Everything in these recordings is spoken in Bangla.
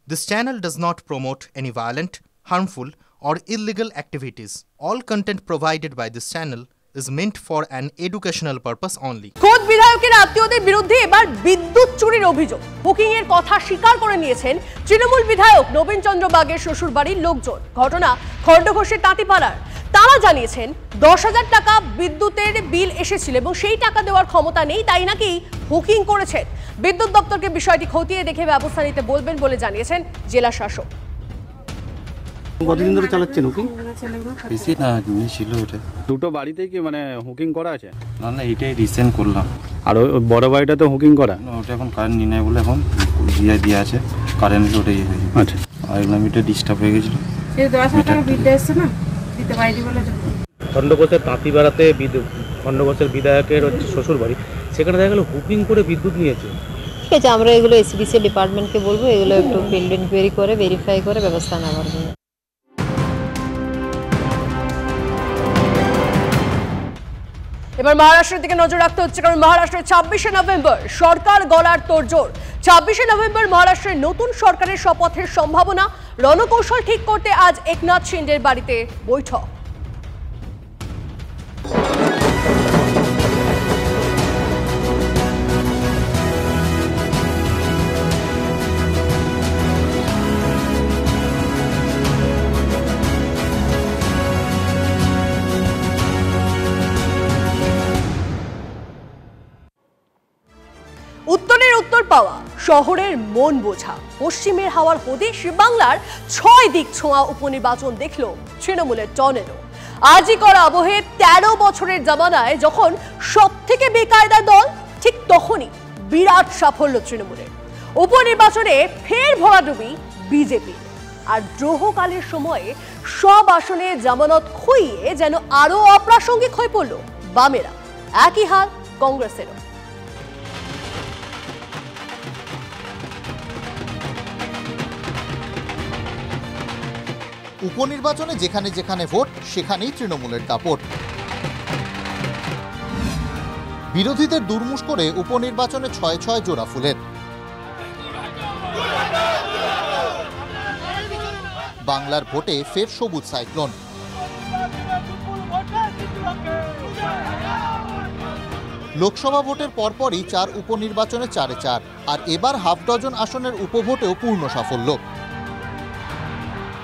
This channel does not promote any violent, harmful, or illegal activities. All content provided by this channel is meant for an educational purpose only. খোদ বিধায়কের আত্মীয়দের বিরুদ্ধে এবার বিদ্যুৎ চুরির অভিযোগ। বুকিং এর কথা স্বীকার করে নিয়েছেন তৃণমূল বিধায়ক নবীন চন্দ্র বাগের শ্বশুরবাড়ির লোকজন। ঘটনা খড়গপুরের তাঁতিপাড়ার। তারা জানিয়েছেন 10,000 টাকা বিদ্যুতের বিল এসেছিল এবং সেই টাকা দেওয়ার ক্ষমতা নেই, তাই নাকি বুকিং করেছেন। বিদ্যুৎ দপ্তরকে বিষয়টি খতিয়ে দেখে ব্যবস্থা নিতে বলবেন বলে জানিয়েছেন জেলা শাসক। কতদিন ধরে চালাচ্ছেন হুকিং? বেশি না, ছিল ওটা। দুটো বাড়িতে কি মানে হুকিং করা আছে? না না, এটাই রিসেন্ট করলাম। আর ওই বড় বাড়িটাতে হুকিং করা? না, ওটা এখন কারেন্ট নিয়ে নেয় বলে এখন দিয়ে আছে কারেন্ট, ওটাই হয়েছে। আচ্ছা, আর এগুলো এটা ডিস্টার্ব হয়ে গেছিলো। খণ্ডঘোষের তাঁতিপাড়াতে খণ্ডঘোষের বিধায়কের শ্বশুর বাড়ি, সেখানে দেখা গেল বুকিং করে বিদ্যুৎ নিয়েছে। ঠিক আছে, আমরা এগুলো এসডিসি ডিপার্টমেন্টকে বলবো, এগুলো একটু ফিল্ড ইনকোয়ারি করে ভেরিফাই করে ব্যবস্থা নেওয়ার জন্য। এবার মহারাষ্ট্রের দিকে নজর রাখতে হচ্ছে, কারণ মহারাষ্ট্রের 26শে নভেম্বর সরকার গলার তোড়জোড়। 26শে নভেম্বর মহারাষ্ট্রের নতুন সরকারের শপথের সম্ভাবনা। রণকৌশল ঠিক করতে আজ একনাথ শিন্ডের বাড়িতে বৈঠক। উত্তরের উত্তর পাওয়া, শহরের মন বোঝা, পশ্চিমের হাওয়ার হদিশ, বাংলার 6 দিক ছোঁয়া উপনির্বাচন দেখল তৃণমূলের টর্নেডো। আজই করা আবহে 13 বছরের জামানায় যখন সব থেকে বেকায়দা দল, ঠিক তখনই বিরাট সাফল্য তৃণমূলের। উপনির্বাচনে ফের ভরাডুবি বিজেপির। আর দ্রোহকালের সময়ে সব আসনে জামানত খুইয়ে যেন আরো অপ্রাসঙ্গিক হয়ে পড়ল বামেরা। একই হাল কংগ্রেসেরও। উপনির্বাচনে যেখানে যেখানে ভোট, সেখানেই তৃণমূলের দাপট। বিরোধীদের দুর্মুষ করে উপনির্বাচনে 6 জোড়া ফুলের। বাংলার ভোটে ফের সবুজ সাইক্লোন। লোকসভা ভোটের পরপরই 4 উপনির্বাচনে 4-4, আর এবার হাফ ডজন আসনের উপভোটেও পূর্ণ সাফল্য।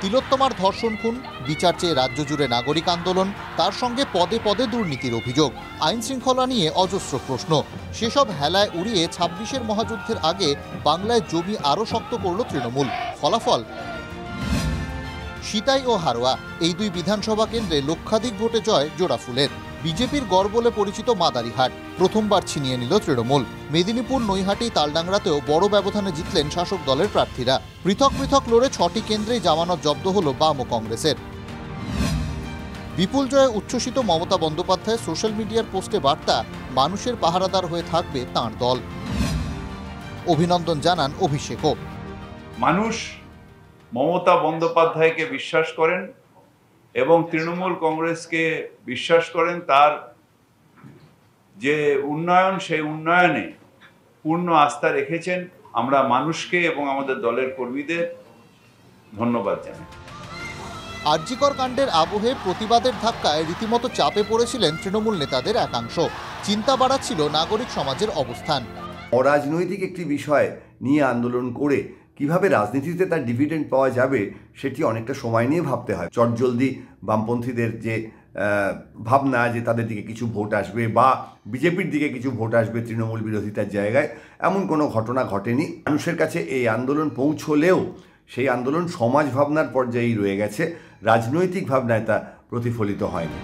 তিলোত্তমার ধর্ষণ খুন, বিচার চেয়ে রাজ্য জুড়ে নাগরিক আন্দোলন, তার সঙ্গে পদে পদে দুর্নীতির অভিযোগ, আইন শৃঙ্খলা নিয়ে অজস্র প্রশ্ন। সেসব হেলায় উড়িয়ে 26-এর মহাযুদ্ধের আগে বাংলায় জমি আরও শক্ত করল তৃণমূল। ফলাফল সিতাই ও হারোয়া, এই 2 বিধানসভা কেন্দ্রে লক্ষাধিক ভোটে জয় জোড়াফুলের। বিজেপির গড় বলে পরিচিত মাদারিহাট প্রথমবার ছিনিয়ে নিল তৃণমূল। মেদিনীপুর, নৈহাটি, তালডাংরাতেও বড় ব্যবধানে জিতলেন শাসক দলের প্রার্থীরা। পৃথক পৃথক লড়ে 6টি কেন্দ্রেই জামানত জব্দ হল বাম ও কংগ্রেসের। বিপুল জয়ে উচ্ছ্বসিত মমতা বন্দ্যোপাধ্যায়ের সোশ্যাল মিডিয়ার পোস্টে বার্তা, মানুষের পাহারাদার হয়ে থাকবে তাঁর দল। অভিনন্দন জানান অভিষেকও। মানুষ মমতা বন্দ্যোপাধ্যায়কে বিশ্বাস করেন এবং তৃণমূল কংগ্রেসকে বিশ্বাস করেন। তার যে উন্নয়ন, সেই উন্নয়নে পূর্ণ আস্থা রেখেছেন। আমরা মানুষকে এবং আমাদের দলের কর্মীদের ধন্যবাদ জানাই। আরজিকর কাণ্ডের আবহে প্রতিবাদের ধাক্কায় রীতিমতো চাপে পড়েছিলেন তৃণমূল নেতাদের একাংশ। চিন্তা বাড়াচ্ছিল নাগরিক সমাজের অবস্থান। অরাজনৈতিক একটি বিষয় নিয়ে আন্দোলন করে কিভাবে রাজনীতিতে তার ডিভিডেন্ড পাওয়া যাবে, সেটি অনেকটা সময় নিয়ে ভাবতে হয়। চটজলদি বামপন্থীদের যে ভাবনা যে তাদের দিকে কিছু ভোট আসবে বা বিজেপির দিকে কিছু ভোট আসবে তৃণমূল বিরোধিতার জায়গায়, এমন কোনো ঘটনা ঘটেনি। মানুষের কাছে এই আন্দোলন পৌঁছলেও সেই আন্দোলন সমাজ ভাবনার পর্যায়েই রয়ে গেছে, রাজনৈতিক ভাবনায় তা প্রতিফলিত হয়নি।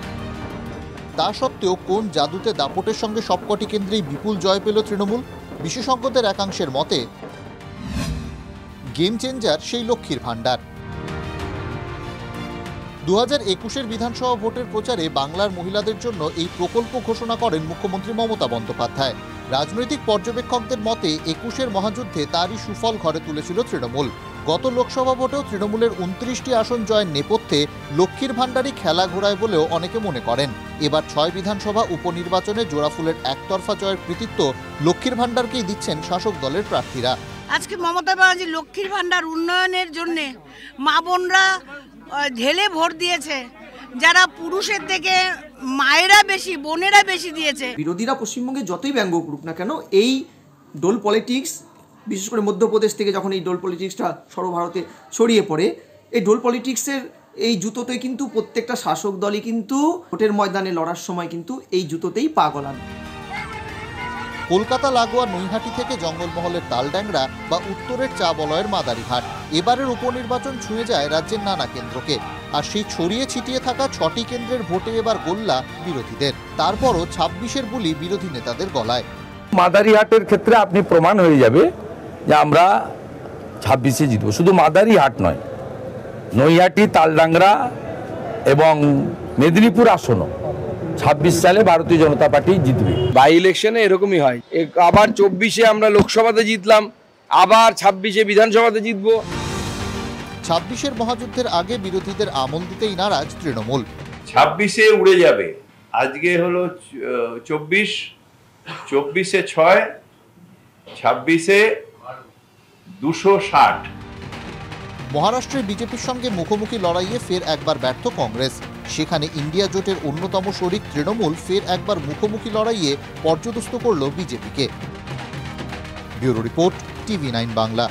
তা সত্ত্বেও কোন জাদুতে দাপটের সঙ্গে সবকটি কেন্দ্রেই বিপুল জয় পেল তৃণমূল? বিশেষজ্ঞদের একাংশের মতে গেম চেঞ্জার সেই লক্ষ্মীর ভাণ্ডার। 2021-এর বিধানসভা ভোটের প্রচারে বাংলার মহিলাদের জন্য এই প্রকল্প ঘোষণা করেন মুখ্যমন্ত্রী মমতা বন্দ্যোপাধ্যায়। রাজনৈতিক পর্যবেক্ষকদের মতে 21-এর মহাযুদ্ধে তারই সুফল ঘরে তুলেছিল তৃণমূল। গত লোকসভা ভোটেও তৃণমূলের 29টি আসন জয়ের নেপথ্যে লক্ষ্মীর ভাণ্ডারই খেলা ঘোরায় বলেও অনেকে মনে করেন। এবার 6 বিধানসভা উপনির্বাচনে জোড়াফুলের একতরফা জয়ের কৃতিত্ব লক্ষ্মীর ভাণ্ডারকেই দিচ্ছেন শাসক দলের প্রার্থীরা। আজকে মমতা ব্যানার্জি লক্ষ্মীর ভাণ্ডার উন্নয়নের জন্যে মা বোনরা ঢেলে ভোট দিয়েছে, যারা পুরুষের থেকে মায়েরা বেশি, বোনেরা বেশি দিয়েছে। বিরোধীরা পশ্চিমবঙ্গে যতই ব্যঙ্গ করুক না কেন, এই ডোল পলিটিক্স, বিশেষ করে মধ্যপ্রদেশ থেকে যখন এই ডোল পলিটিক্সটা সর্বভারতে ছড়িয়ে পড়ে, এই ডোল পলিটিক্সের এই জুতোতে কিন্তু প্রত্যেকটা শাসক দলই কিন্তু ভোটের ময়দানে লড়ার সময় কিন্তু এই জুতোতেই পা গলান। কলকাতা লাগোয়া নৈহাটি থেকে জঙ্গলমহলের তালড্যাংরা বা উত্তরের চা বলয়ের মাদারিহাট, এবারের উপনির্বাচন ছুঁয়ে যায় রাজ্যের নানা কেন্দ্রকে। আর সেই ছড়িয়ে ছিটিয়ে থাকা 6টি কেন্দ্রের ভোটে এবার গোল্লা বিরোধীদের। তারপরও 26-এর বুলি বিরোধী নেতাদের গলায়। মাদারিহাটের ক্ষেত্রে আপনি প্রমাণ হয়ে যাবে যে আমরা 26-এ জিতব। শুধু মাদারিহাট নয়, নৈহাটি, তালডাংরা এবং মেদিনীপুর আসনও 26 সালে ভারতীয় জনতা পার্টি জিতবে। বাই ইলেকশনে এরকমই হয়, আবার 24-এ আমরা লোকসভাতে জিতলাম, আবার 26-এ বিধানসভাতে জিতবো। 26-এর মহাযুদ্ধের আগে বিরোধীদের আমল দিতেই নারাজ তৃণমূল। 26-এ উড়ে যাবে, আজকে হলো 24, 24-এ 6, 26-এ 260। মহারাষ্ট্রের বিজেপির সঙ্গে মুখোমুখি লড়াইয়ে ফের একবার ব্যর্থ কংগ্রেস। সেখানে ইন্ডিয়া জোটের অন্যতম শরিক তৃণমূল ফের একবার মুখোমুখি লড়াইয়ে পর্যদস্ত করল বিজেপিকে। Bureau report, TV9 Bangla.